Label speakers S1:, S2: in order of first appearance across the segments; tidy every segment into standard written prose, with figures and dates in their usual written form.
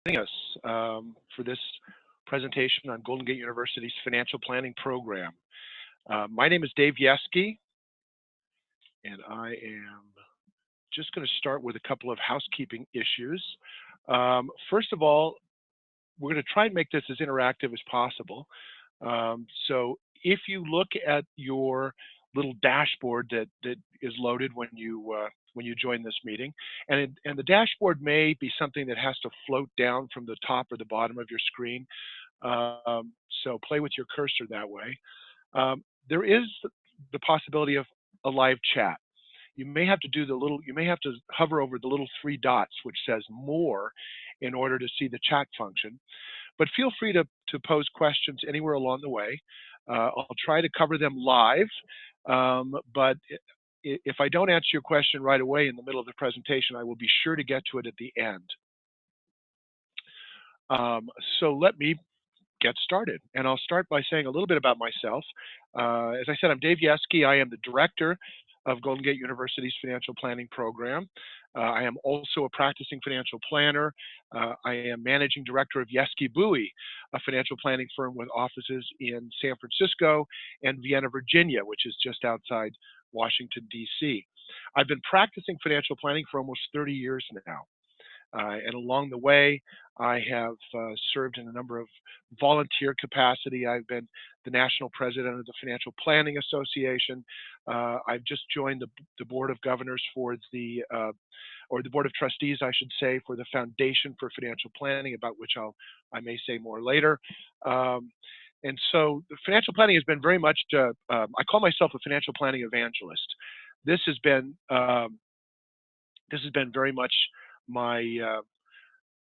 S1: Joining us for this presentation on Golden Gate University's financial planning program. My name is Dave Yeske, and I am just going to start with a couple of housekeeping issues. First of all, we're going to try and make this as interactive as possible. So if you look at your little dashboard that is loaded when you join this meeting, and the dashboard may be something that has to float down from the top or the bottom of your screen. So play with your cursor that way. There is the possibility of a live chat. You may have to you may have to hover over the little three dots which says more in order to see the chat function. But feel free to pose questions anywhere along the way. I'll try to cover them live, but if I don't answer your question right away in the middle of the presentation, I will be sure to get to it at the end. So let me get started. And I'll start by saying a little bit about myself. As I said, I'm Dave Yeske. I am the director of Golden Gate University's financial planning program. I am also a practicing financial planner. I am managing director of Yeske Bowie, a financial planning firm with offices in San Francisco and Vienna, Virginia, which is just outside Washington, D.C. I've been practicing financial planning for almost 30 years now. And along the way, I have served in a number of volunteer capacity. I've been the national president of the Financial Planning Association. I've just joined the board of governors for or the board of trustees, I should say, for the Foundation for Financial Planning, about which I may say more later. And so the financial planning has been very much, I call myself a financial planning evangelist. This has been very much my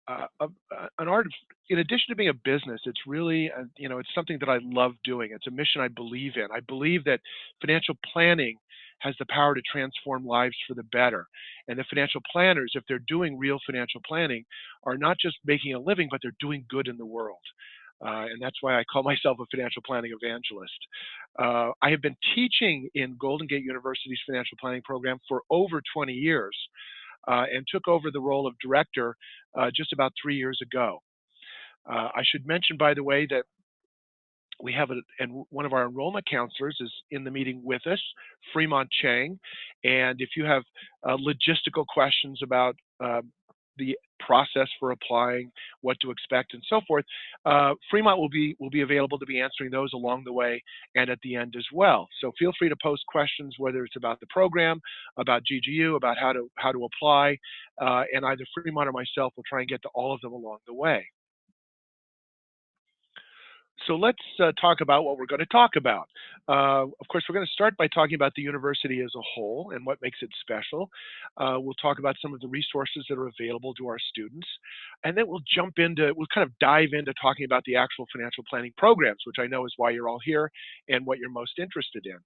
S1: an art. In addition to being a business, it's really it's something that I love doing. It's a mission I believe in. I believe that financial planning has the power to transform lives for the better. And the financial planners, if they're doing real financial planning, are not just making a living, but they're doing good in the world. And that's why I call myself a financial planning evangelist. I have been teaching in Golden Gate University's financial planning program for over 20 years. And took over the role of director just about 3 years ago. I should mention, by the way, that we have and one of our enrollment counselors is in the meeting with us, Fremont Chang. And if you have logistical questions about the process for applying, what to expect, and so forth, Fremont will be available to be answering those along the way and at the end as well. So feel free to post questions, whether it's about the program, about GGU, about how to apply, and either Fremont or myself will try and get to all of them along the way. So let's talk about what we're going to talk about. Of course, we're going to start by talking about the university as a whole and what makes it special. We'll talk about some of the resources that are available to our students. And then we'll kind of dive into talking about the actual financial planning programs, which I know is why you're all here and what you're most interested in.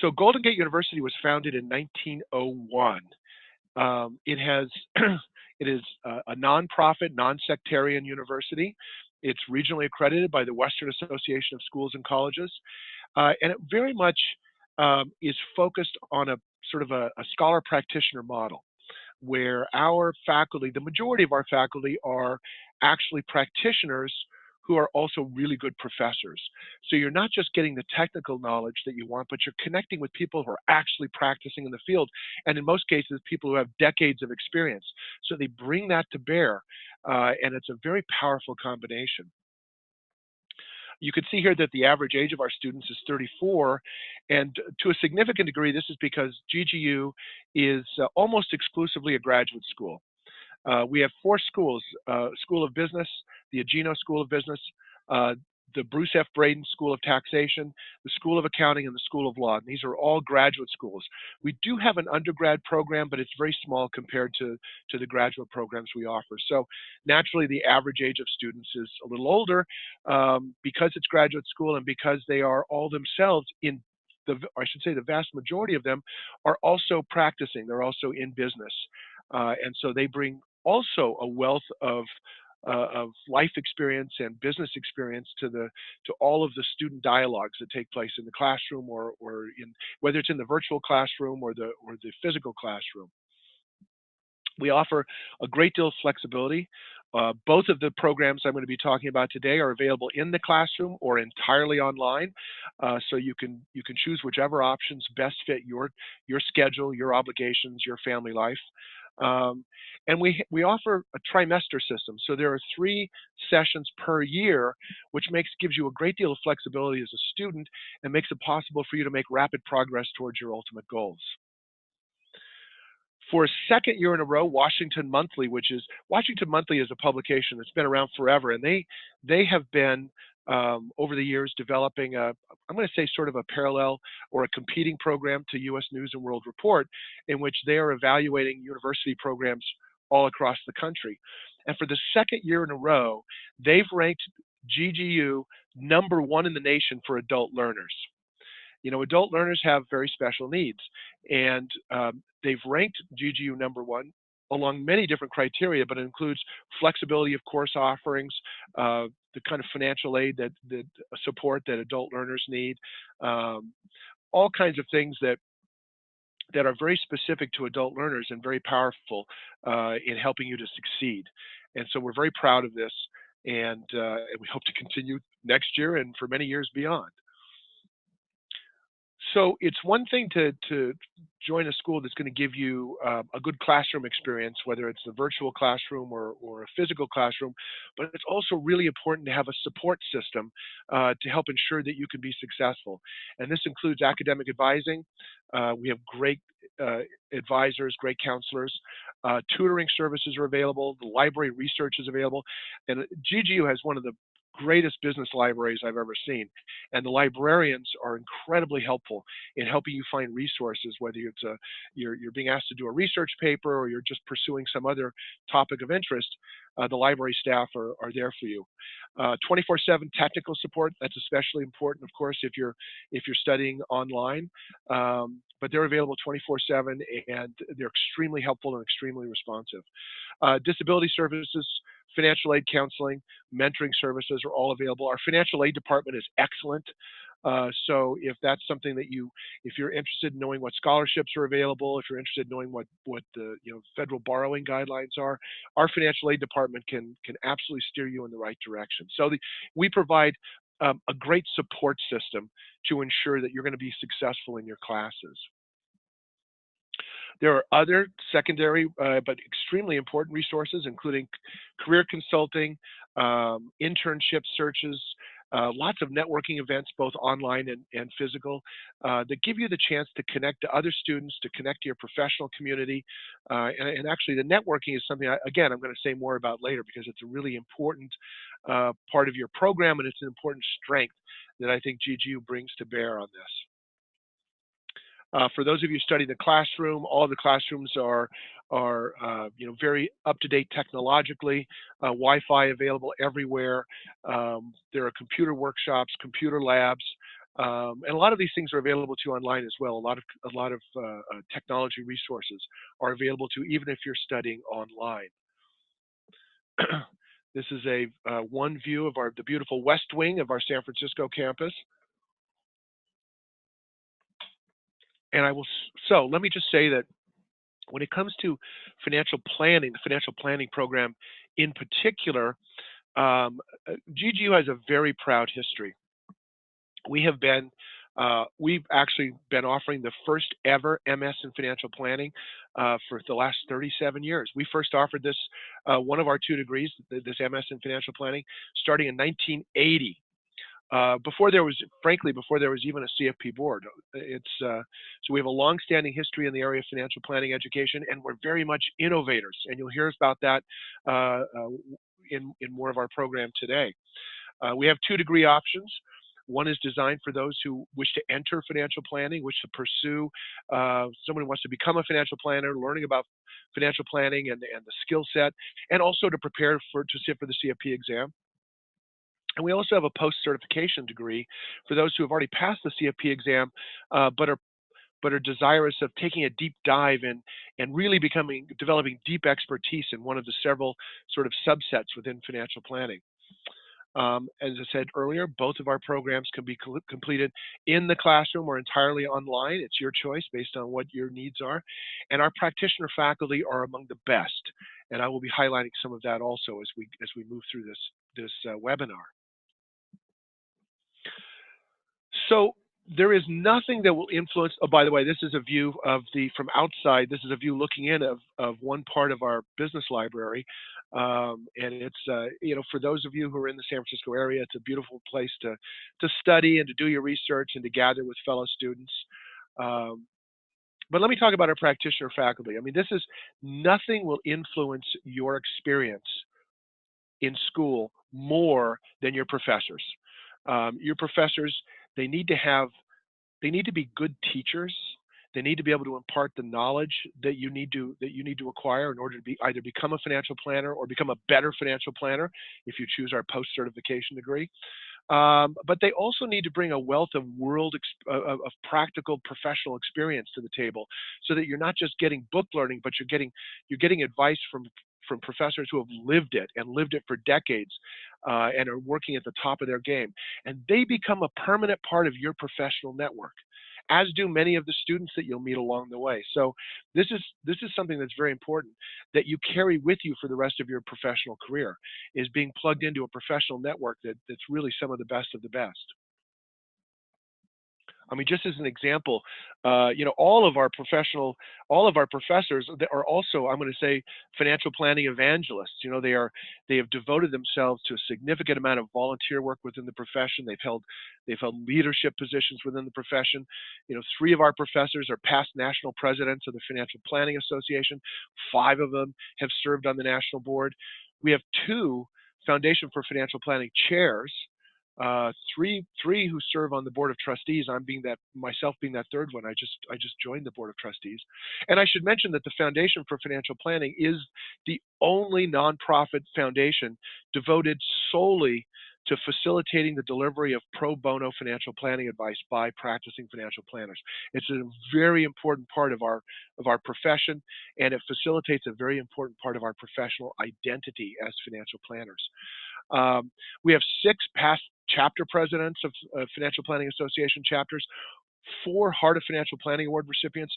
S1: So Golden Gate University was founded in 1901. It is a nonprofit, non-sectarian university. It's regionally accredited by the Western Association of Schools and Colleges, and it very much is focused on a sort of a scholar practitioner model, where our faculty, the majority of our faculty, are actually practitioners who are also really good professors. So you're not just getting the technical knowledge that you want, but you're connecting with people who are actually practicing in the field, and in most cases, people who have decades of experience. So they bring that to bear, and it's a very powerful combination. You can see here that the average age of our students is 34, and to a significant degree, this is because GGU is almost exclusively a graduate school. We have 4 schools: School of Business, the Agino School of Business, the Bruce F. Braden School of Taxation, the School of Accounting, and the School of Law. And these are all graduate schools. We do have an undergrad program, but it's very small compared to the graduate programs we offer. So naturally, the average age of students is a little older because it's graduate school and because they are all themselves I should say the vast majority of them are also practicing. They're also in business. And so they bring also a wealth of life experience and business experience to all of the student dialogues that take place in the classroom or in whether it's in the virtual classroom or the physical classroom. We offer a great deal of flexibility. Both of the programs I'm going to be talking about today are available in the classroom or entirely online, so you can choose whichever options best fit your schedule, your obligations, your family life. Um, and we offer a trimester system, so there are 3 sessions per year, which gives you a great deal of flexibility as a student and makes it possible for you to make rapid progress towards your ultimate goals. For a second year in a row, Washington Monthly is a publication that's been around forever, and they have been over the years developing I'm going to say sort of a parallel or a competing program to U.S. News and World Report, in which they are evaluating university programs all across the country. And for the second year in a row, they've ranked GGU #1 in the nation for adult learners. Adult learners have very special needs, and they've ranked GGU #1 along many different criteria, but it includes flexibility of course offerings, the kind of financial aid that support that adult learners need, um, all kinds of things that are very specific to adult learners and very powerful in helping you to succeed. And so we're very proud of this, and we hope to continue next year and for many years beyond. So it's one thing to join a school that's going to give you a good classroom experience, whether it's a virtual classroom or a physical classroom, but it's also really important to have a support system to help ensure that you can be successful. And this includes academic advising. We have great uh, advisors, great counselors. Tutoring services are available. The library research is available. And GGU has one of the greatest business libraries I've ever seen. And the librarians are incredibly helpful in helping you find resources, whether you're being asked to do a research paper or you're just pursuing some other topic of interest. The library staff are there for you. 24/7 technical support, that's especially important, of course, if you're studying online. But they're available 24/7, and they're extremely helpful and extremely responsive. Disability services, financial aid counseling, mentoring services are all available. Our financial aid department is excellent. So if that's something if you're interested in knowing what scholarships are available, if you're interested in knowing what the federal borrowing guidelines are, our financial aid department can absolutely steer you in the right direction. So we provide a great support system to ensure that you're going to be successful in your classes. There are other secondary but extremely important resources, including career consulting, internship searches, lots of networking events, both online and physical, that give you the chance to connect to other students, to connect to your professional community. And actually, the networking is something, again, I'm going to say more about later because it's a really important part of your program, and it's an important strength that I think GGU brings to bear on this. For those of you studying the classroom, all of the classrooms are very up to date technologically. Wi-Fi available everywhere. There are computer workshops, computer labs, and a lot of these things are available to you online as well. A lot of technology resources are available to you, even if you're studying online. This is one view of the beautiful west wing of our San Francisco campus. And so let me just say that when it comes to financial planning, the financial planning program in particular, GGU has a very proud history. We've actually been offering the first ever MS in financial planning for the last 37 years. We first offered this, one of our 2 degrees, this MS in financial planning, starting in 1980. Before there was even a CFP board. So we have a long-standing history in the area of financial planning education, and we're very much innovators. And you'll hear about that in more of our program today. We have 2 degree options. One is designed for those who wish to enter financial planning, wish to pursue, someone who wants to become a financial planner, learning about financial planning and the skill set, and also to prepare to sit for the CFP exam. And we also have a post-certification degree for those who have already passed the CFP exam, but are desirous of taking a deep dive and really developing deep expertise in one of the several sort of subsets within financial planning. As I said earlier, both of our programs can be completed in the classroom or entirely online. It's your choice based on what your needs are. And our practitioner faculty are among the best. And I will be highlighting some of that also as we move through this webinar. So there is nothing that will influence. Oh, by the way, this is a view of from outside. This is a view looking in of one part of our business library, and it's for those of you who are in the San Francisco area, it's a beautiful place to study and to do your research and to gather with fellow students. But let me talk about our practitioner faculty. I mean, nothing will influence your experience in school more than your professors. Your professors, they need to be good teachers. They need to be able to impart the knowledge that you need to acquire in order to either become a financial planner or become a better financial planner if you choose our post-certification degree. But they also need to bring a wealth of of practical professional experience to the table, so that you're not just getting book learning, but you're getting advice from professors who have lived it for decades, and are working at the top of their game. And they become a permanent part of your professional network, as do many of the students that you'll meet along the way. So this is something that's very important that you carry with you for the rest of your professional career, is being plugged into a professional network that's really some of the best of the best. I mean, just as an example, all of our professors are also, I'm going to say, financial planning evangelists. They have devoted themselves to a significant amount of volunteer work within the profession. They've held leadership positions within the profession. 3 of our professors are past national presidents of the Financial Planning Association. 5 of them have served on the national board. We have 2 Foundation for Financial Planning chairs. Three who serve on the board of trustees. Myself being that third one. I just joined the board of trustees. And I should mention that the Foundation for Financial Planning is the only nonprofit foundation devoted solely to facilitating the delivery of pro bono financial planning advice by practicing financial planners. It's a very important part of our profession, and it facilitates a very important part of our professional identity as financial planners. We have 6 past chapter presidents of Financial Planning Association chapters, 4 Heart of Financial Planning Award recipients,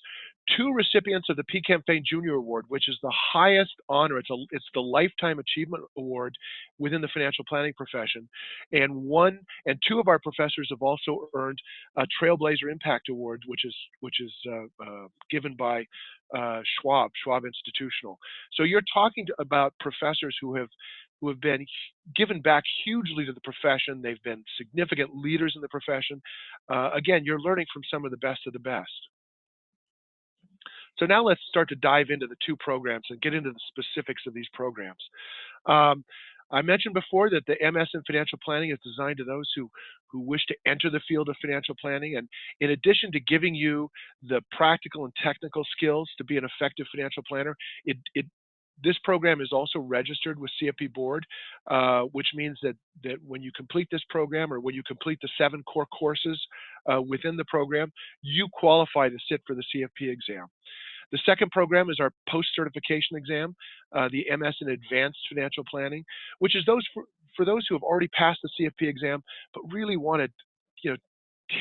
S1: 2 recipients of the P. Campaign Junior Award, which is the highest honor. It's the Lifetime Achievement Award within the financial planning profession, and 2 of our professors have also earned a Trailblazer Impact Award, which is given by Schwab Institutional. So you're talking about professors who have been given back hugely to the profession. They've been significant leaders in the profession. Again, you're learning from some of the best of the best. So now let's start to dive into the 2 programs and get into the specifics of these programs. I mentioned before that the MS in Financial Planning is designed to those who wish to enter the field of financial planning. And in addition to giving you the practical and technical skills to be an effective financial planner, this program is also registered with CFP Board, which means that when you complete this program, or when you complete the 7 core courses within the program, you qualify to sit for the CFP exam. The second program is our post-certification exam, the MS in Advanced Financial Planning, which is for those who have already passed the CFP exam but really want to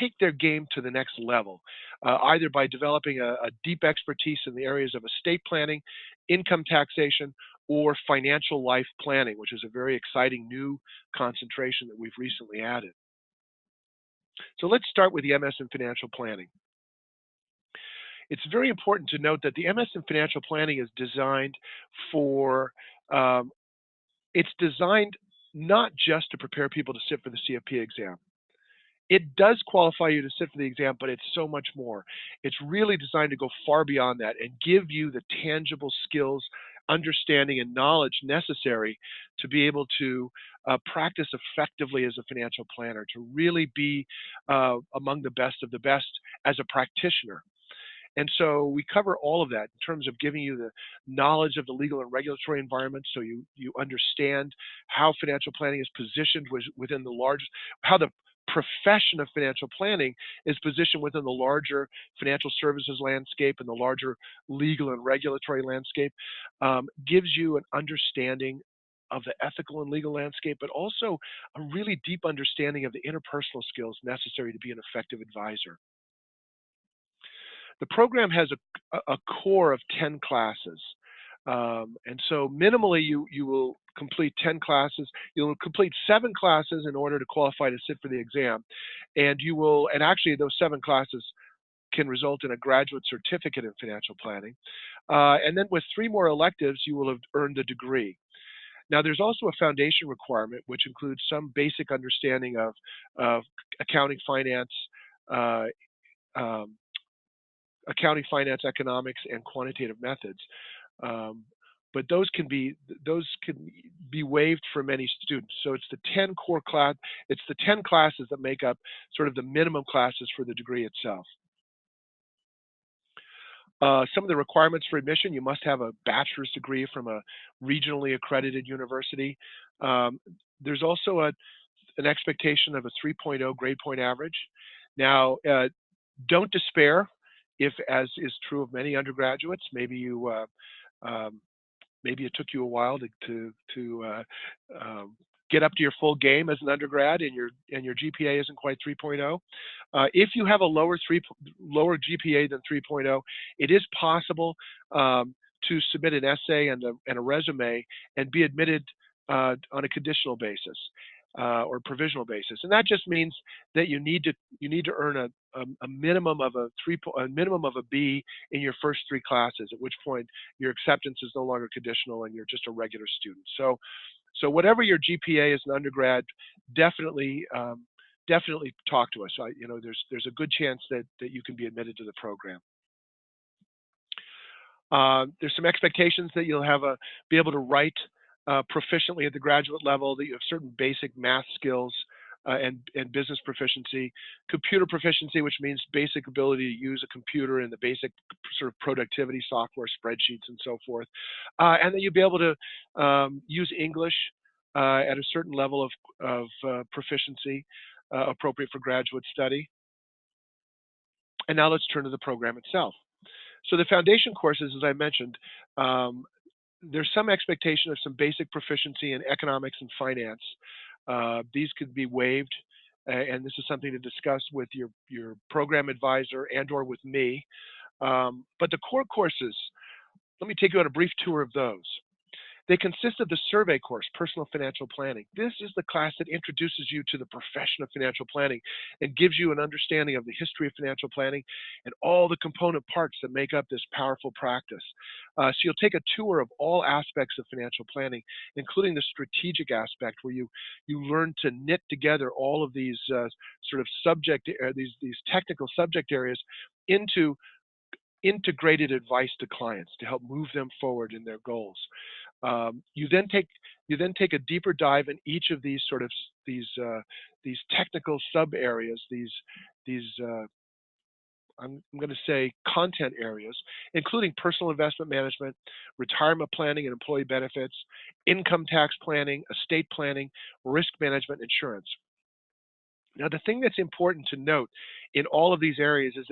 S1: take their game to the next level, either by developing a deep expertise in the areas of estate planning, income taxation, or financial life planning, which is a very exciting new concentration that we've recently added. So let's start with the MS in Financial Planning. It's very important to note that the MS in Financial Planning is designed it's designed not just to prepare people to sit for the CFP exam. It does qualify you to sit for the exam, but it's so much more. It's really designed to go far beyond that and give you the tangible skills, understanding, and knowledge necessary to be able to practice effectively as a financial planner, to really be among the best of the best as a practitioner. And so we cover all of that in terms of giving you the knowledge of the legal and regulatory environment, so you understand how financial planning is positioned within how the profession of financial planning is positioned within the larger financial services landscape and the larger legal and regulatory landscape. Gives you an understanding of the ethical and legal landscape, but also a really deep understanding of the interpersonal skills necessary to be an effective advisor. The program has a core of 10 classes. And so minimally, you will complete 10 classes. You'll complete 7 classes in order to qualify to sit for the exam. And actually those 7 classes can result in a graduate certificate in financial planning. And then with 3 more electives, you will have earned a degree. Now, there's also a foundation requirement, which includes some basic understanding of accounting, finance, uh, um, economics, and quantitative methods. Um, but those can be waived for many students. So it's the 10 classes that make up sort of the minimum classes for the degree itself. Some of the requirements for admission: you must have a bachelor's degree from a regionally accredited university. There's also an expectation of a 3.0 grade point average. Now, don't despair if, as is true of many undergraduates, maybe it took you a while to get up to your full game as an undergrad, and your GPA isn't quite 3.0. If you have a lower GPA than 3.0, it is possible to submit an essay and a resume and be admitted on a conditional basis or provisional basis, and that just means that you need to earn a minimum of a B in your first 3 classes, at which point your acceptance is no longer conditional and you're just a regular student. So whatever your GPA as an undergrad, definitely talk to us. There's a good chance that you can be admitted to the program. There's some expectations that you'll be able to write proficiently at the graduate level, that you have certain basic math skills and business proficiency, computer proficiency, which means basic ability to use a computer and the basic sort of productivity software, spreadsheets, and so forth, and that you'll be able to use English at a certain level of proficiency appropriate for graduate study. And now let's turn to the program itself. So the foundation courses, as I mentioned, there's some expectation of some basic proficiency in economics and finance. These could be waived, and this is something to discuss with your program advisor and/or with me. But the core courses, let me take you on a brief tour of those. They consist of the survey course, Personal Financial Planning. This is the class that introduces you to the profession of financial planning and gives you an understanding of the history of financial planning and all the component parts that make up this powerful practice. So you'll take a tour of all aspects of financial planning, including the strategic aspect, where you learn to knit together all of these sort of these technical subject areas into integrated advice to clients to help move them forward in their goals. You then take a deeper dive in each of these these technical sub areas, I'm going to say content areas, including personal investment management, retirement planning and employee benefits, income tax planning, estate planning, risk management, insurance. Now, the thing that's important to note in all of these areas is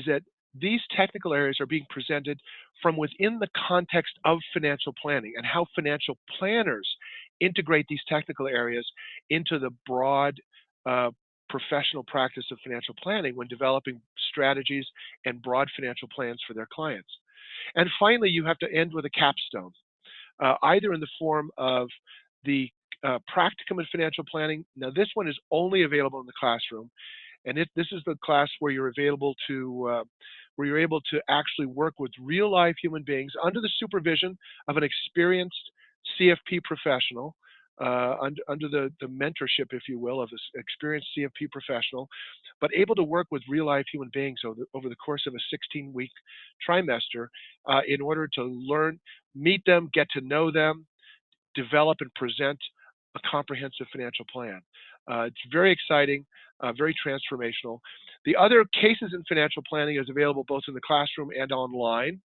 S1: that these technical areas are being presented from within the context of financial planning and how financial planners integrate these technical areas into the broad professional practice of financial planning when developing strategies and broad financial plans for their clients. And finally, you have to end with a capstone, either in the form of the practicum in financial planning. Now, this one is only available in the classroom, and this is the class where you're able to actually work with real life human beings under the supervision of an experienced CFP professional, under the mentorship, if you will, of this experienced CFP professional, but able to work with real life human beings over the course of a 16-week trimester in order to learn, meet them, get to know them, develop and present a comprehensive financial plan. It's very exciting, very transformational. The other cases in financial planning is available both in the classroom and online,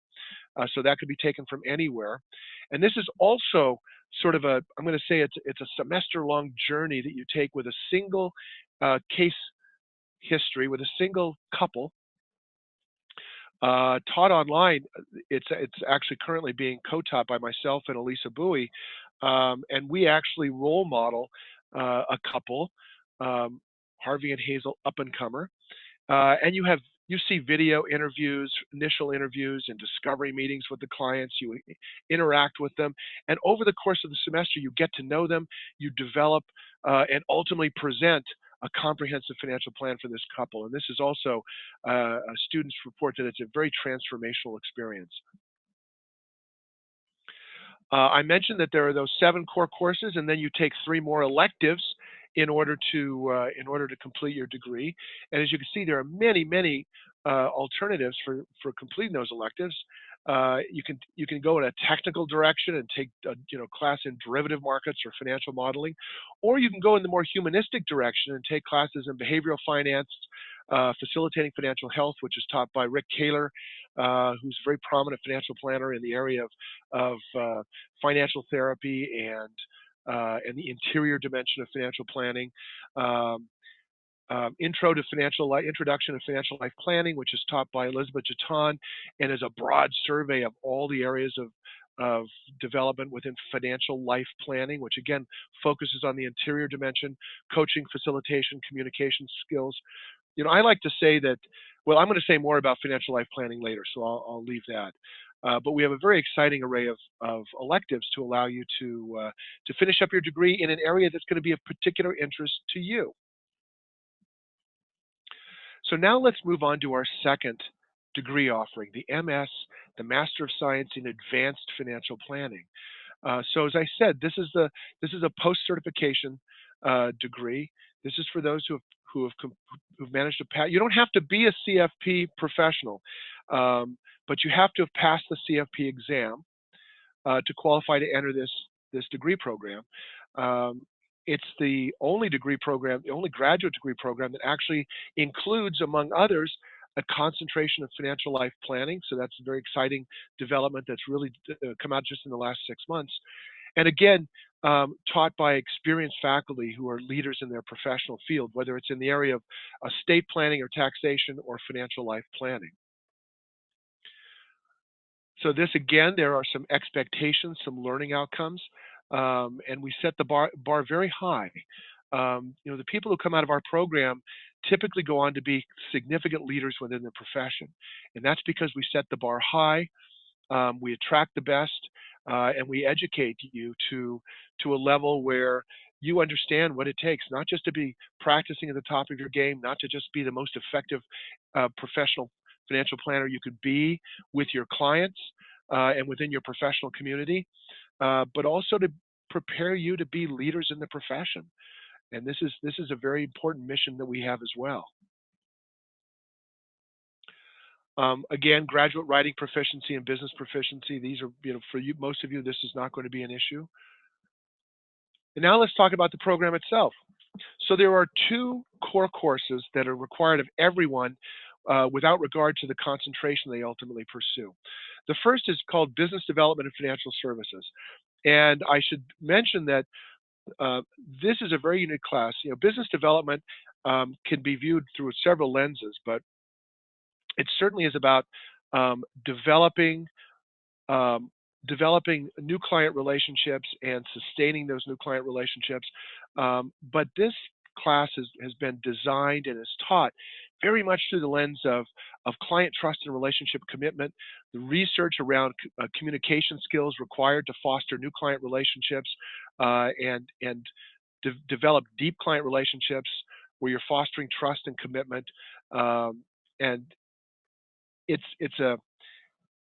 S1: so that could be taken from anywhere. And this is also sort of I'm going to say it's a semester-long journey that you take with a single case history, with a single couple. Taught online, it's actually currently being co-taught by myself and Elisa Bowie. And we actually role model a couple, um, Harvey and Hazel, up and comer, and you see video interviews, initial interviews, and discovery meetings with the clients. You interact with them, and over the course of the semester, you get to know them. You develop and ultimately present a comprehensive financial plan for this couple. And this is also students report that it's a very transformational experience. I mentioned that there are those 7 core courses, and then you take 3 more electives in order to complete your degree. And as you can see, there are many alternatives for completing those electives. You can go in a technical direction and take a class in derivative markets or financial modeling, or you can go in the more humanistic direction and take classes in behavioral finance, facilitating financial health, which is taught by Rick Kaler, who's a very prominent financial planner in the area of financial therapy and the interior dimension of financial planning. Introduction to Financial Life Planning, which is taught by Elizabeth Jaton, and is a broad survey of all the areas of development within financial life planning, which again focuses on the interior dimension, coaching, facilitation, communication skills. I like to say that, well, I'm going to say more about financial life planning later, so I'll leave that. But we have a very exciting array of electives to allow you to finish up your degree in an area that's going to be of particular interest to you. So now let's move on to our second degree offering, the MS, the Master of Science in Advanced Financial Planning. So as I said, this is a post-certification degree. This is for those who've managed to pass. You don't have to be a CFP professional, but you have to have passed the CFP exam to qualify to enter this degree program. It's the only degree program, the only graduate degree program that actually includes, among others, a concentration of financial life planning. So that's a very exciting development that's really come out just in the last 6 months. And again, taught by experienced faculty who are leaders in their professional field, whether it's in the area of estate planning or taxation or financial life planning. So this, again, there are some expectations, some learning outcomes, and we set the bar very high. The people who come out of our program typically go on to be significant leaders within the profession, and that's because we set the bar high, we attract the best, and we educate you to a level where you understand what it takes, not just to be practicing at the top of your game, not to just be the most effective professional financial planner you could be with your clients and within your professional community, but also to prepare you to be leaders in the profession. And this is a very important mission that we have as well. Again, graduate writing proficiency and business proficiency. These are, for you, most of you, this is not going to be an issue. And now let's talk about the program itself. So there are 2 core courses that are required of everyone without regard to the concentration they ultimately pursue. The first is called Business Development and Financial Services. And I should mention that this is a very unique class. Business development can be viewed through several lenses, but it certainly is about developing new client relationships and sustaining those new client relationships. But this class has been designed and is taught very much through the lens of client trust and relationship commitment, the research around communication skills required to foster new client relationships and develop deep client relationships where you're fostering trust and commitment. And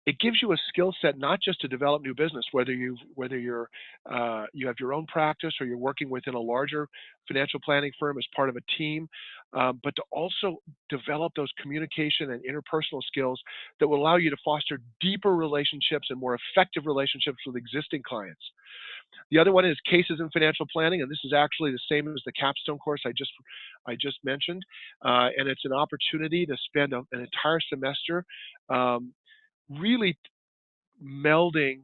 S1: it gives you a skill set not just to develop new business, whether you have your own practice or you're working within a larger financial planning firm as part of a team, but to also develop those communication and interpersonal skills that will allow you to foster deeper relationships and more effective relationships with existing clients. The other one is Cases in Financial Planning, and this is actually the same as the capstone course I just mentioned, and it's an opportunity to spend an entire semester really melding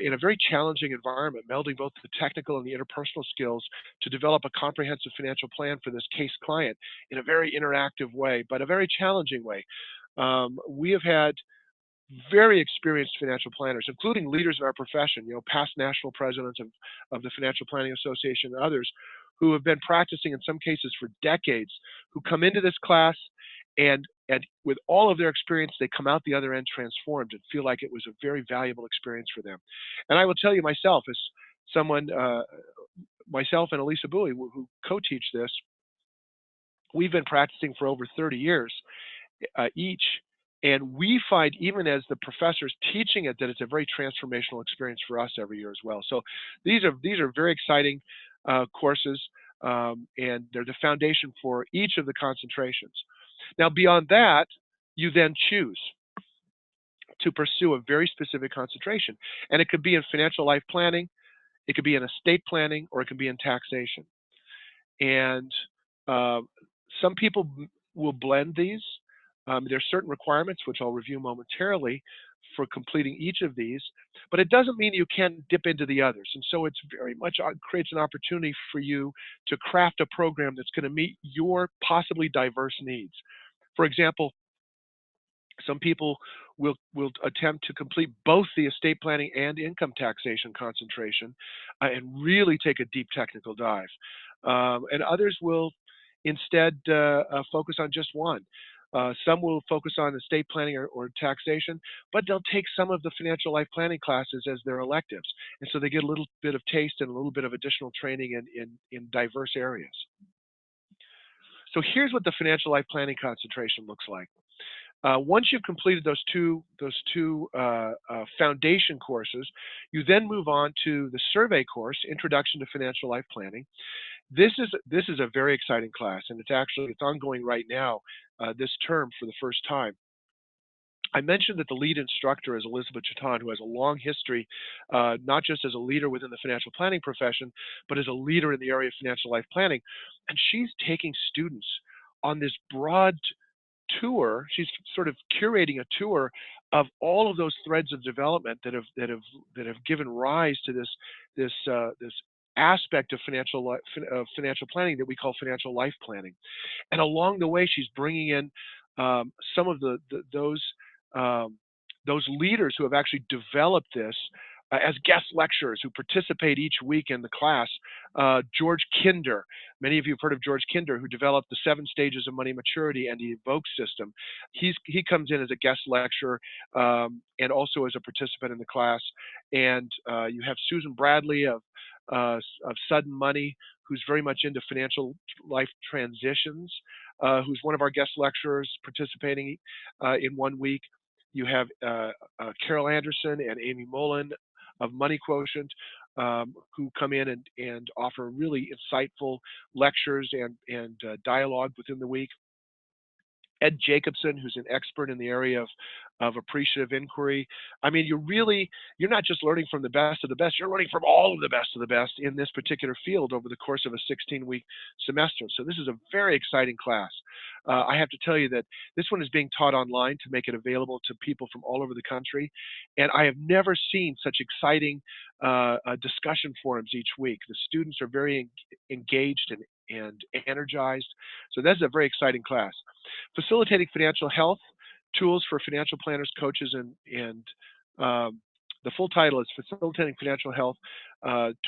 S1: in a very challenging environment, melding both the technical and the interpersonal skills to develop a comprehensive financial plan for this case client in a very interactive way, but a very challenging way. We have had very experienced financial planners, including leaders in our profession, past national presidents of the Financial Planning Association and others who have been practicing in some cases for decades, who come into this class and with all of their experience, they come out the other end transformed and feel like it was a very valuable experience for them. And I will tell you myself, as someone, myself and Elisa Bowie, who co-teach this, we've been practicing for over 30 years each. And we find, even as the professors teaching it, that it's a very transformational experience for us every year as well. So these are very exciting courses, and they're the foundation for each of the concentrations. Now, beyond that, you then choose to pursue a very specific concentration. And it could be in financial life planning, it could be in estate planning, or it could be in taxation. And some people will blend these. There are certain requirements, which I'll review momentarily, for completing each of these, but it doesn't mean you can't dip into the others. And so it's very much creates an opportunity for you to craft a program that's going to meet your possibly diverse needs. For example, some people will attempt to complete both the estate planning and income taxation concentration and really take a deep technical dive. And others will instead focus on just one. Some will focus on estate planning or taxation, but they'll take some of the financial life planning classes as their electives. And so they get a little bit of taste and a little bit of additional training in diverse areas. So here's what the financial life planning concentration looks like. Once you've completed those two foundation courses, you then move on to the survey course, Introduction to Financial Life Planning. This is a very exciting class, and it's ongoing right now this term for the first time. I mentioned that the lead instructor is Elizabeth Chaton, who has a long history, not just as a leader within the financial planning profession, but as a leader in the area of financial life planning. And she's taking students on this broad tour. She's sort of curating a tour of all of those threads of development that have given rise to this aspect of financial planning that we call financial life planning. And along the way, she's bringing in some of those leaders who have actually developed this as guest lecturers who participate each week in the class. George Kinder, many of you have heard of George Kinder, who developed the 7 stages of money maturity and the Evoke system. He comes in as a guest lecturer and also as a participant in the class. And you have Susan Bradley of Sudden Money, who's very much into financial life transitions, who's one of our guest lecturers participating in 1 week. You have Carol Anderson and Amy Mullen of Money Quotient, who come in and offer really insightful lectures and dialogue within the week. Ed Jacobson, who's an expert in the area of appreciative inquiry. I mean, you're not just learning from the best of the best, you're learning from all of the best of the best in this particular field over the course of a 16-week semester. So this is a very exciting class. I have to tell you that this one is being taught online to make it available to people from all over the country. And I have never seen such exciting discussion forums each week. The students are very engaged and energized. So that's a very exciting class. Facilitating Financial Health, Tools for Financial Planners, Coaches, and the full title is Facilitating Financial Health,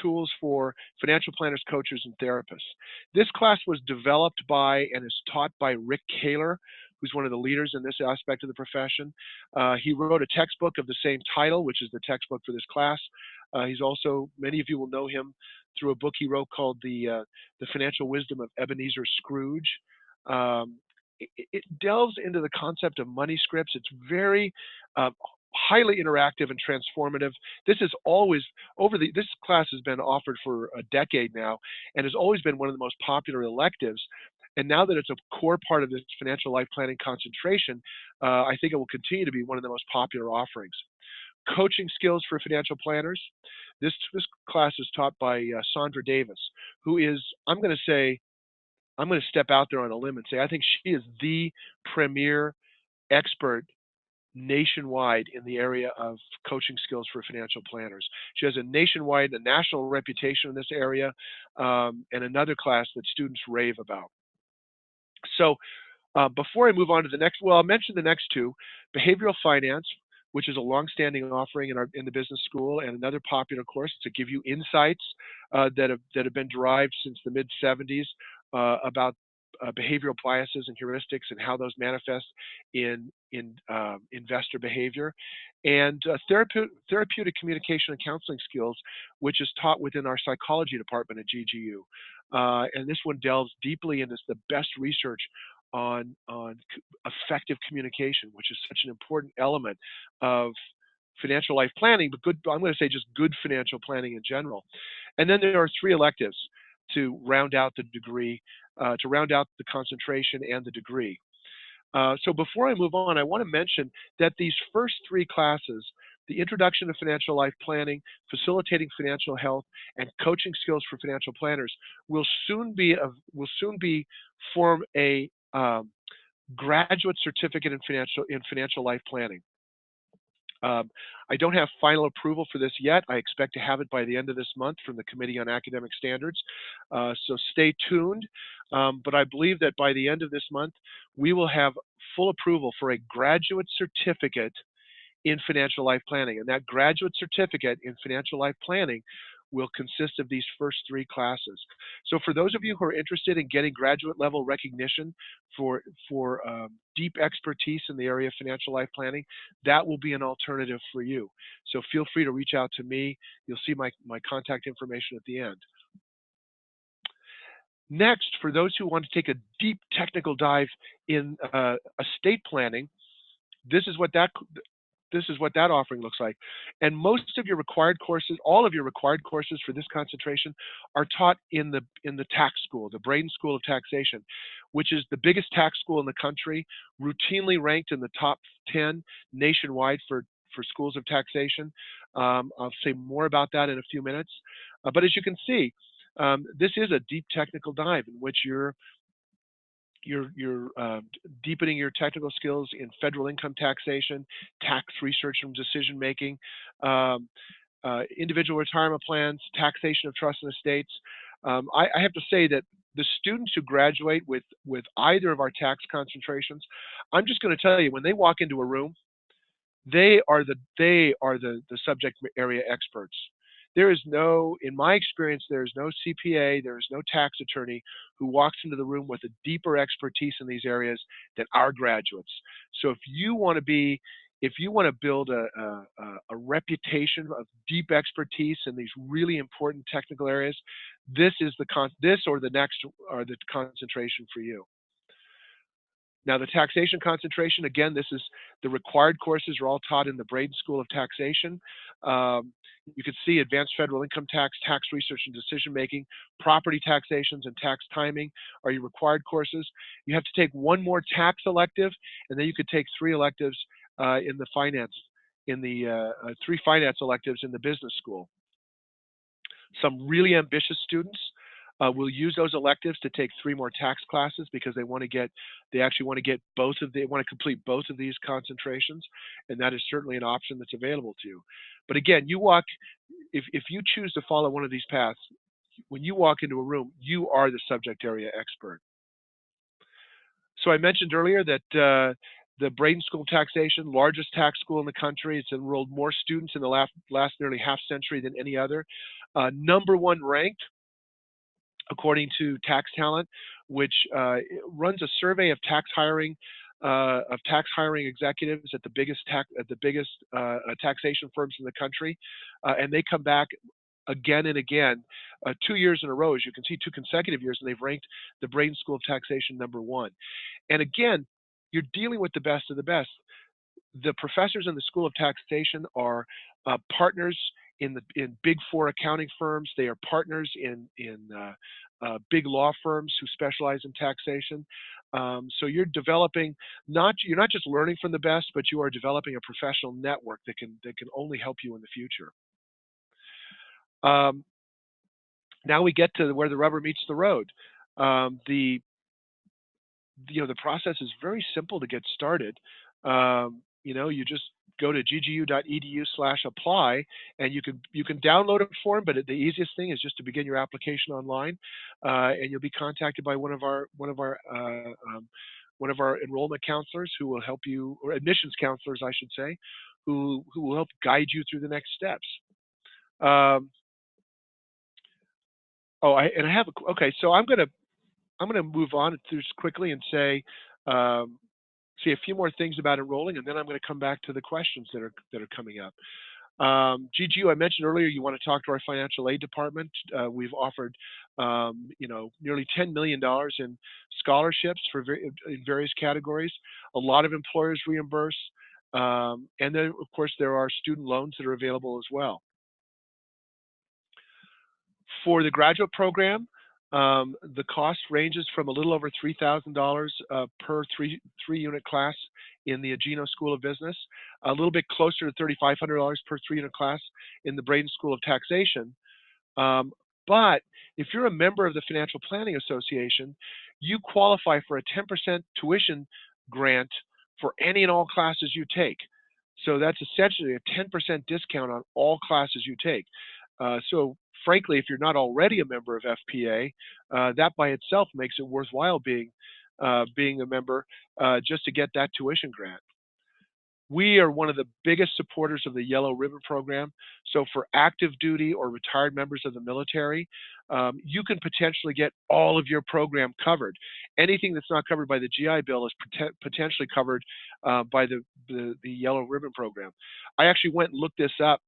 S1: Tools for Financial Planners, Coaches, and Therapists. This class was developed by and is taught by Rick Kaler, who's one of the leaders in this aspect of the profession. He wrote a textbook of the same title, which is the textbook for this class. He's also, many of you will know him through a book he wrote called The Financial Wisdom of Ebenezer Scrooge. It delves into the concept of money scripts. It's very highly interactive and transformative. This is always this class has been offered for a decade now and has always been one of the most popular electives. And now that it's a core part of this financial life planning concentration, I think it will continue to be one of the most popular offerings. Coaching skills for financial planners. This class is taught by Sandra Davis, who is, I'm going to step out there on a limb and say I think she is the premier expert nationwide in the area of coaching skills for financial planners. She has a national reputation in this area, and another class that students rave about. So before I move on to the next, well, I'll mention the next two. Behavioral finance, which is a long-standing offering in the business school, and another popular course to give you insights that have been derived since the mid 70s about behavioral biases and heuristics and how those manifest in investor behavior, and therapeutic communication and counseling skills, which is taught within our psychology department at GGU. And this one delves deeply into the best research on effective communication, which is such an important element of financial life planning, but good, I'm going to say just good financial planning in general. And then there are 3 electives to round out the degree, to round out the concentration and the degree. So before I move on, I want to mention that these first 3 classes, the Introduction to Financial Life Planning, Facilitating Financial Health, and Coaching Skills for Financial Planners, will soon form a graduate certificate in financial life planning. I don't have final approval for this yet. I expect to have it by the end of this month from the Committee on Academic Standards. So stay tuned. But I believe that by the end of this month, we will have full approval for a graduate certificate in financial life planning. And that graduate certificate in financial life planning will consist of these first 3 classes. So for those of you who are interested in getting graduate level recognition for deep expertise in the area of financial life planning, that will be an alternative for you. So feel free to reach out to me. You'll see my contact information at the end. Next, for those who want to take a deep technical dive in estate planning, this is what that offering looks like. And most of your required courses, all of your required courses for this concentration are taught in the tax school, the Braden School of Taxation, which is the biggest tax school in the country, routinely ranked in the top 10 nationwide for schools of taxation. I'll say more about that in a few minutes. But as you can see, this is a deep technical dive in which you're deepening your technical skills in federal income taxation, tax research and decision making, individual retirement plans, taxation of trusts and estates. I have to say that the students who graduate with either of our tax concentrations, I'm just going to tell you, when they walk into a room, they are the subject area experts. There is no, in my experience, there is no CPA, there is no tax attorney who walks into the room with a deeper expertise in these areas than our graduates. So if you want to build a reputation of deep expertise in these really important technical areas, this or the next are the concentration for you. Now, the taxation concentration, again, this is the required courses are all taught in the Braden School of Taxation. You can see advanced federal income tax, tax research and decision making, property taxations, and tax timing are your required courses. You have to take 1 more tax elective, and then you could take 3 electives in the 3 finance electives in the business school. Some really ambitious students will use those electives to take 3 more tax classes because they actually want to complete both of these concentrations, and that is certainly an option that's available to you. But again, if you choose to follow one of these paths, when you walk into a room, you are the subject area expert. So I mentioned earlier that the Braden School of Taxation, largest tax school in the country, it's enrolled more students in the last nearly half century than any other. #1 ranked, according to Tax Talent, which runs a survey of tax hiring executives at the biggest taxation firms in the country, and they come back again and again, 2 years in a row, as you can see, 2 consecutive years, and they've ranked the Braden School of Taxation #1. And again, you're dealing with the best of the best. The professors in the School of Taxation are partners in Big 4 accounting firms. They are partners in big law firms who specialize in taxation. So you're developing you're not just learning from the best, but you are developing a professional network that can only help you in the future. Now we get to where the rubber meets the road. The process is very simple to get started. You just go to ggu.edu/apply, and you can download a form. But the easiest thing is just to begin your application online, and you'll be contacted by one of our enrollment counselors who will help you, or admissions counselors, I should say, who will help guide you through the next steps. Um, and I have okay. So I'm gonna move on through this quickly and um, say a few more things about enrolling, and then I'm going to come back to the questions that are coming up. GGU, I mentioned earlier, you want to talk to our financial aid department. We've offered, nearly $10 million in scholarships in various categories. A lot of employers reimburse, and then of course there are student loans that are available as well. For the graduate program, the cost ranges from a little over $3,000 per three-unit class in the Agino School of Business, a little bit closer to $3,500 per three-unit class in the Braden School of Taxation. But if you're a member of the Financial Planning Association, you qualify for a 10% tuition grant for any and all classes you take. So that's essentially a 10% discount on all classes you take. So frankly, if you're not already a member of FPA, that by itself makes it worthwhile being a member just to get that tuition grant. We are one of the biggest supporters of the Yellow Ribbon Program. So for active duty or retired members of the military, you can potentially get all of your program covered. Anything that's not covered by the GI Bill is potentially covered by the Yellow Ribbon Program. I actually went and looked this up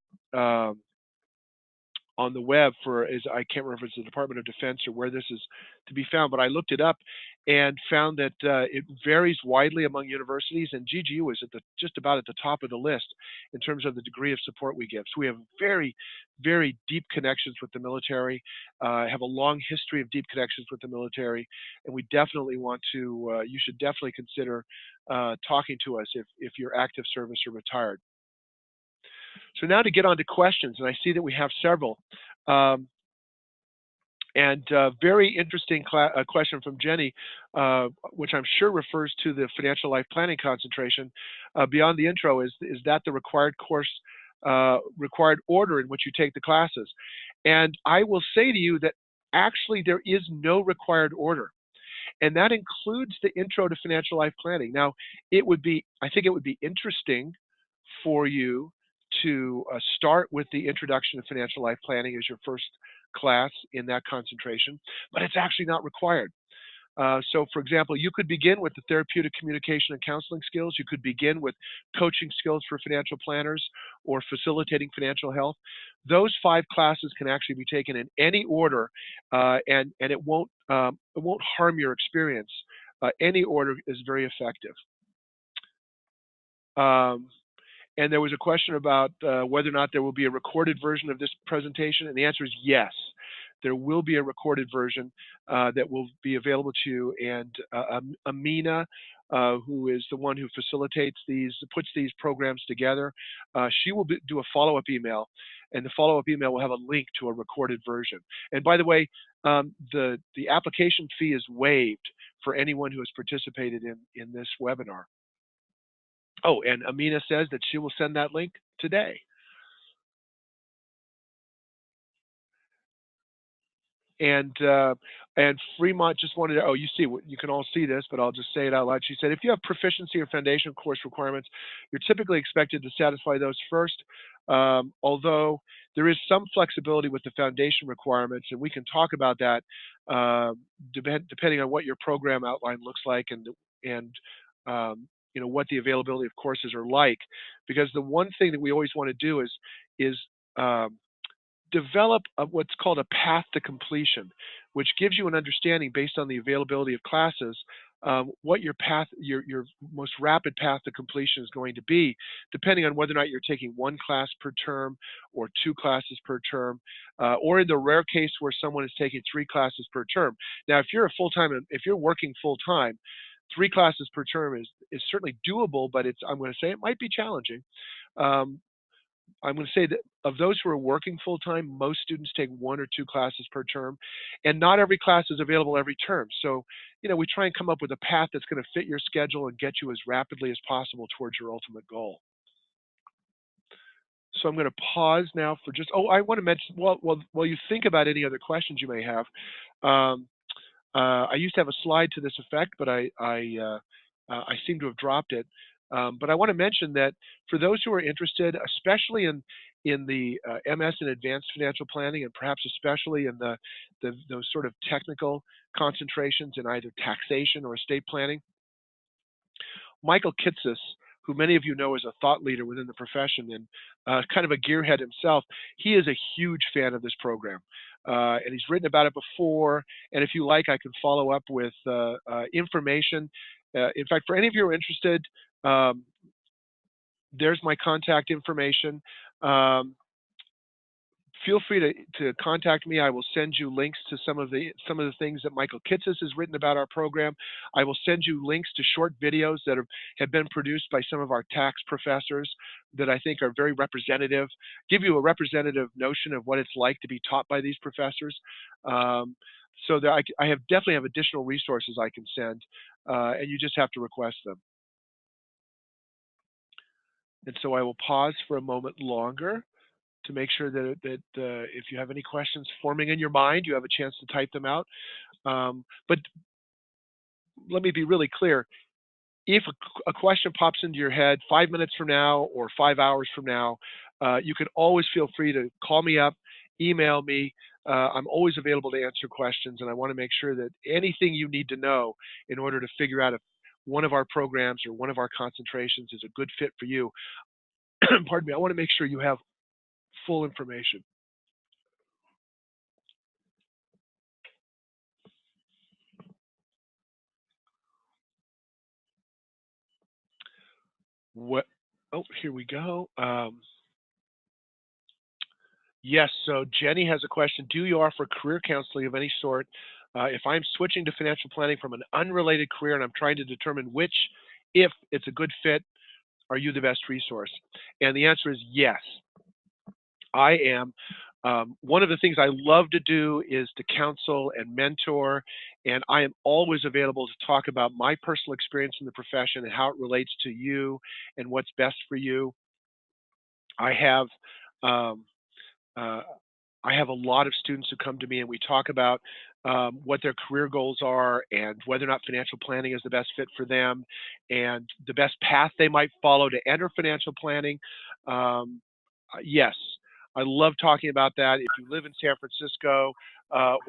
S1: on the web I can't remember if it's the Department of Defense or where this is to be found, but I looked it up and found that it varies widely among universities, and GGU is just about at the top of the list in terms of the degree of support we give. So we have very, very deep connections with the military, have a long history of deep connections with the military, and we definitely want to, you should definitely consider talking to us if you're active service or retired. So now to get on to questions, and I see that we have several. Very interesting question from Jenny, which I'm sure refers to the financial life planning concentration. Beyond the intro, is that the required course, required order in which you take the classes? And I will say to you that actually there is no required order. And that includes the intro to financial life planning. Now, I think it would be interesting for you to start with the introduction to financial life planning as your first class in that concentration, but it's actually not required. So for example, you could begin with the therapeutic communication and counseling skills. You could begin with coaching skills for financial planners or facilitating financial health. Those 5 classes can actually be taken in any order, and it won't harm your experience. Any order is very effective. And there was a question about whether or not there will be a recorded version of this presentation, and the answer is yes. There will be a recorded version that will be available to you, and Amina, who is the one who facilitates puts these programs together, she will do a follow-up email, and the follow-up email will have a link to a recorded version. And by the way, the application fee is waived for anyone who has participated in this webinar. Oh, and Amina says that she will send that link today. And Fremont just wanted to, you can all see this, but I'll just say it out loud. She said, if you have proficiency or foundation course requirements, you're typically expected to satisfy those first, although there is some flexibility with the foundation requirements, and we can talk about that depending on what your program outline looks like and what the availability of courses are like. Because the one thing that we always want to do is develop what's called a path to completion, which gives you an understanding based on the availability of classes, what your most rapid path to completion is going to be, depending on whether or not you're taking 1 class per term or 2 classes per term, or in the rare case where someone is taking 3 classes per term. Now, if you're working full-time, 3 classes per term is certainly doable, but I'm going to say it might be challenging. I'm going to say that of those who are working full-time, most students take 1 or 2 classes per term, and not every class is available every term. So, we try and come up with a path that's going to fit your schedule and get you as rapidly as possible towards your ultimate goal. So I'm going to pause now for I want to mention, while you think about any other questions you may have, I used to have a slide to this effect, but I seem to have dropped it. But I want to mention that for those who are interested, especially in the MS in advanced financial planning, and perhaps especially in those sort of technical concentrations in either taxation or estate planning, Michael Kitces, who many of you know as a thought leader within the profession and kind of a gearhead himself, he is a huge fan of this program. And he's written about it before. And if you like, I can follow up with information. In fact, for any of you who are interested, there's my contact information. Feel free to contact me. I will send you links to some of the things that Michael Kitces has written about our program. I will send you links to short videos that have been produced by some of our tax professors that I think are very representative, give you a representative notion of what it's like to be taught by these professors. So that I definitely have additional resources I can send, and you just have to request them. And so I will pause for a moment longer to make sure that if you have any questions forming in your mind, you have a chance to type them out. But let me be really clear. If a question pops into your head 5 minutes from now or 5 hours from now, you can always feel free to call me up, email me. I'm always available to answer questions, and I want to make sure that anything you need to know in order to figure out if one of our programs or one of our concentrations is a good fit for you, pardon me, I want to make sure you have full information. What? Oh, here we go. Yes, so Jenny has a question. Do you offer career counseling of any sort? If I'm switching to financial planning from an unrelated career and I'm trying to determine if it's a good fit, are you the best resource? And the answer is yes. I am. One of the things I love to do is to counsel and mentor, and I am always available to talk about my personal experience in the profession and how it relates to you and what's best for you. I have a lot of students who come to me and we talk about what their career goals are and whether or not financial planning is the best fit for them and the best path they might follow to enter financial planning. Yes, I love talking about that. If you live in San Francisco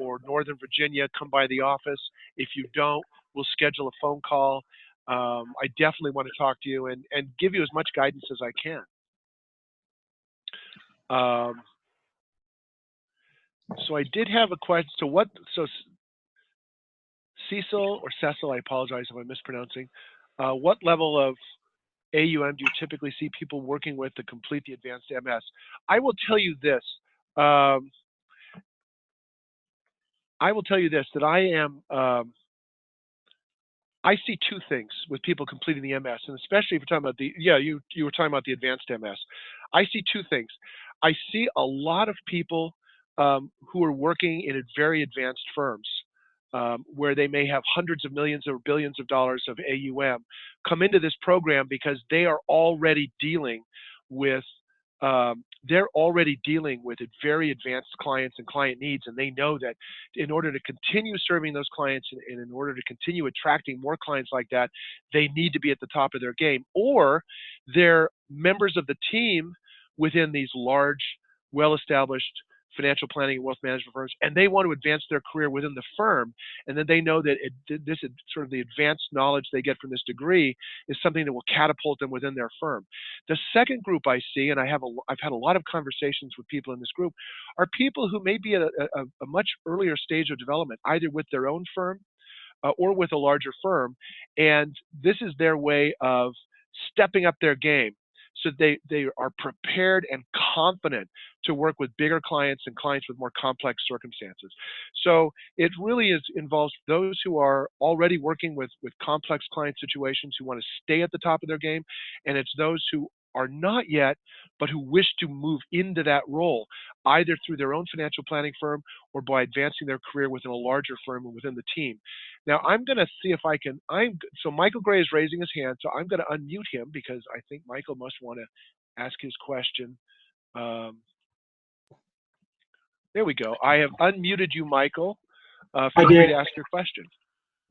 S1: or Northern Virginia, come by the office. If you don't, we'll schedule a phone call. I definitely want to talk to you and give you as much guidance as I can. So I did have a question. So Cecil or Cecil, I apologize if I'm mispronouncing. What level of AUM do you typically see people working with to complete the advanced MS? I will tell you this. That I see two things with people completing the MS, and especially if you're talking about you were talking about the advanced MS. I see two things. I see a lot of people who are working in very advanced firms where they may have hundreds of millions or billions of dollars of AUM come into this program because they are already dealing with very advanced clients and client needs, and they know that in order to continue serving those clients and in order to continue attracting more clients like that, they need to be at the top of their game, or they're members of the team within these large, well-established financial planning and wealth management firms, and they want to advance their career within the firm, and then they know that this is sort of the advanced knowledge they get from this degree is something that will catapult them within their firm. The second group I see, and I've had a lot of conversations with people in this group, are people who may be at a much earlier stage of development, either with their own firm or with a larger firm, and this is their way of stepping up their game. So they are prepared and confident to work with bigger clients and clients with more complex circumstances. So it really involves those who are already working with complex client situations who want to stay at the top of their game, and it's those who are not yet, but who wish to move into that role, either through their own financial planning firm or by advancing their career within a larger firm and within the team. Now, I'm going to see if I can, so Michael Gray is raising his hand, so I'm going to unmute him because I think Michael must want to ask his question. There we go. I have unmuted you, Michael. Feel free to ask your question.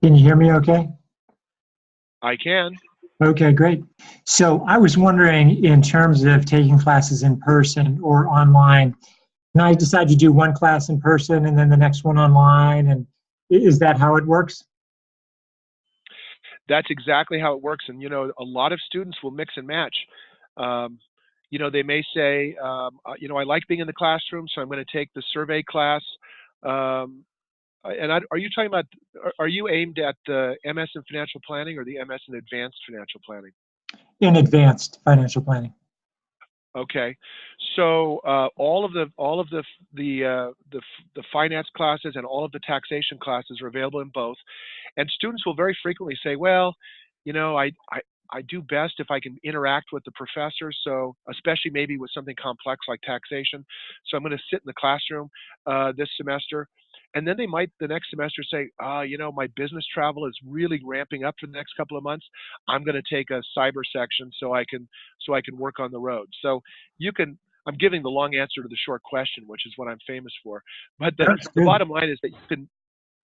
S2: Can you hear me okay?
S1: I can.
S2: Okay, great. So I was wondering, in terms of taking classes in person or online, can I decide to do one class in person and then the next one online? And is that how it works?
S1: That's exactly how it works. And a lot of students will mix and match. Um, they may say, I like being in the classroom, so I'm going to take the survey class. Um, are you talking about? Are you aimed at the MS in financial planning or the MS in advanced financial planning?
S2: In advanced financial planning.
S1: Okay, so all of the finance classes and all of the taxation classes are available in both, and students will very frequently say, "Well, I do best if I can interact with the professor. So especially maybe with something complex like taxation, so I'm going to sit in the classroom this semester." And then they might the next semester say, my business travel is really ramping up for the next couple of months. I'm going to take a cyber section so I can work on the road. So you can. I'm giving the long answer to the short question, which is what I'm famous for. But the
S2: That's
S1: the
S2: good.
S1: bottom line is that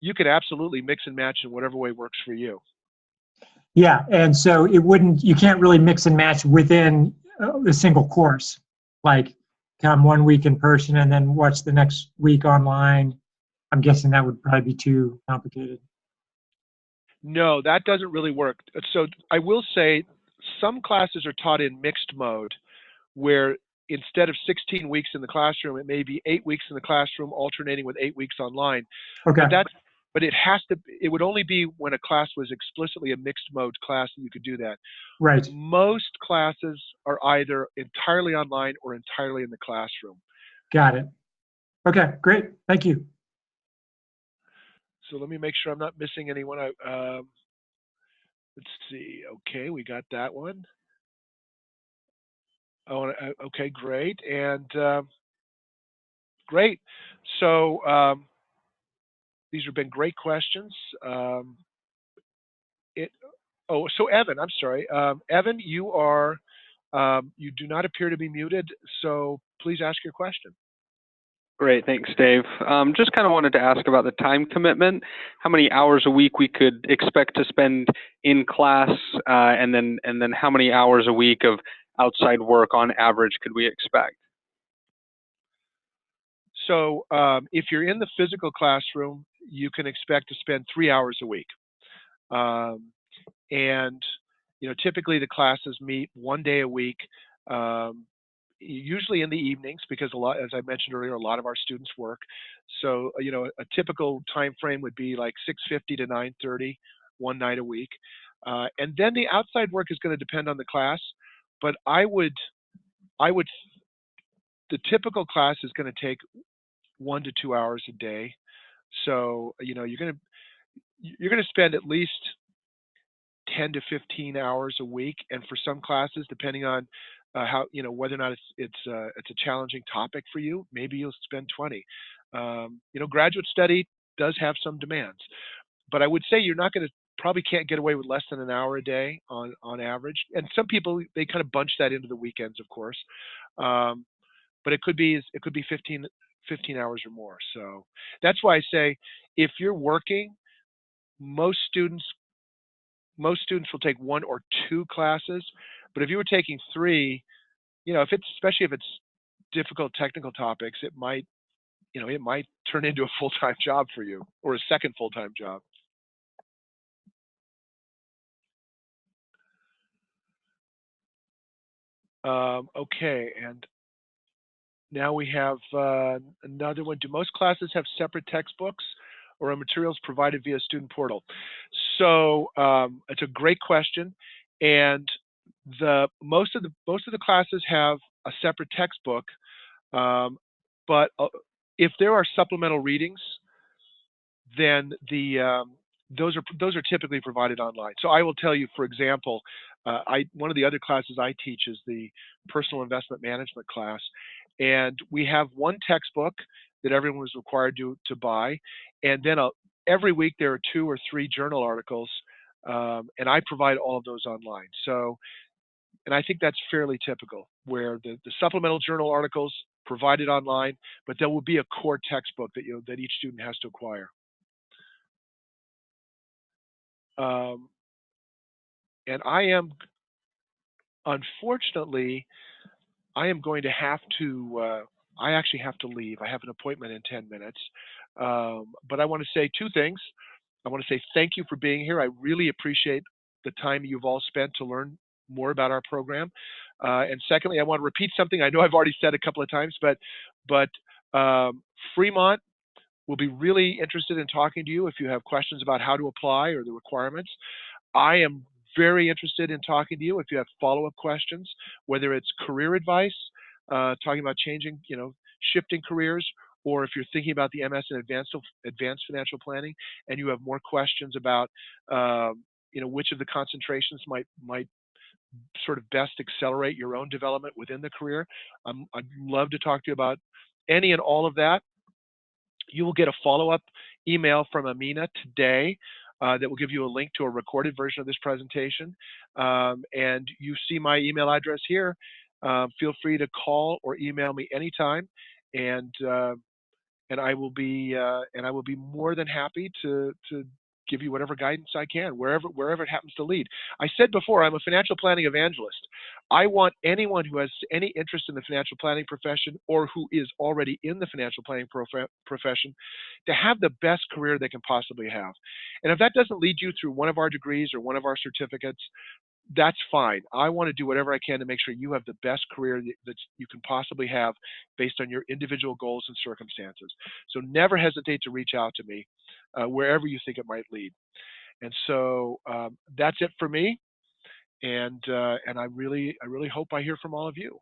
S1: you can absolutely mix and match in whatever way works for you.
S2: Yeah, and so you can't really mix and match within a single course, like come one week in person and then watch the next week online. I'm guessing that would probably be too complicated.
S1: No, that doesn't really work. So I will say some classes are taught in mixed mode, where instead of 16 weeks in the classroom, it may be 8 weeks in the classroom, alternating with 8 weeks online.
S2: Okay,
S1: But it would only be when a class was explicitly a mixed mode class that you could do that.
S2: right.
S1: Most classes are either entirely online or entirely in the classroom.
S2: Got it. Okay, great. Thank you.
S1: So let me make sure I'm not missing anyone. Let's see. Okay, we got that one. Oh, okay, great. And great. So these have been great questions. It. Oh, so Evan, I'm sorry. Evan, you do not appear to be muted. So please ask your question.
S3: Great, thanks, Dave. Just kind of wanted to ask about the time commitment, how many hours a week we could expect to spend in class, and then how many hours a week of outside work on average could we expect?
S1: So if you're in the physical classroom, you can expect to spend 3 hours a week. And typically the classes meet one day a week, um, usually in the evenings, because as I mentioned earlier, a lot of our students work. So a typical time frame would be like 6:50 to 9:30, one night a week. And then the outside work is going to depend on the class, but I would the typical class is going to take 1 to 2 hours a day. So you're going to spend at least 10 to 15 hours a week, and for some classes, depending on how whether or not it's a challenging topic for you, maybe you'll spend 20. Graduate study does have some demands, but I would say you're not going to probably can't get away with less than an hour a day on average. And some people, they kind of bunch that into the weekends, of course. Um, but it could be 15 hours or more. So that's why I say if you're working, most students most students will take one or two classes. But if you were taking three, especially if it's difficult technical topics, it might turn into a full-time job for you, or a second full-time job. Okay, and now we have another one. Do most classes have separate textbooks, or are materials provided via student portal? So it's a great question, and the most of the classes have a separate textbook, but if there are supplemental readings, then those are typically provided online. So I will tell you, for example, one of the other classes I teach is the personal investment management class, and we have one textbook that everyone was required to buy, and then every week there are 2 or 3 journal articles, and I provide all of those online. So, and I think that's fairly typical, where the supplemental journal articles provided online, but there will be a core textbook that each student has to acquire. Um, and I am, unfortunately, I am going to have to. I actually have to leave. I have an appointment in 10 minutes. But I want to say two things. I want to say thank you for being here. I really appreciate the time you've all spent to learn more about our program. And secondly, I want to repeat something I know I've already said a couple of times, but Fremont will be really interested in talking to you if you have questions about how to apply or the requirements. I am very interested in talking to you if you have follow-up questions, whether it's career advice, talking about changing, shifting careers, or if you're thinking about the MS in advanced financial planning, and you have more questions about, which of the concentrations might sort of best accelerate your own development within the career. I'd love to talk to you about any and all of that. You will get a follow-up email from Amina today that will give you a link to a recorded version of this presentation. And you see my email address here. Feel free to call or email me anytime, and I will be more than happy to give you whatever guidance I can, wherever it happens to lead. I said before, I'm a financial planning evangelist. I want anyone who has any interest in the financial planning profession or who is already in the financial planning profession to have the best career they can possibly have. And if that doesn't lead you through one of our degrees or one of our certificates, that's fine. I want to do whatever I can to make sure you have the best career that you can possibly have based on your individual goals and circumstances. So never hesitate to reach out to me wherever you think it might lead. And so that's it for me. And I really hope I hear from all of you.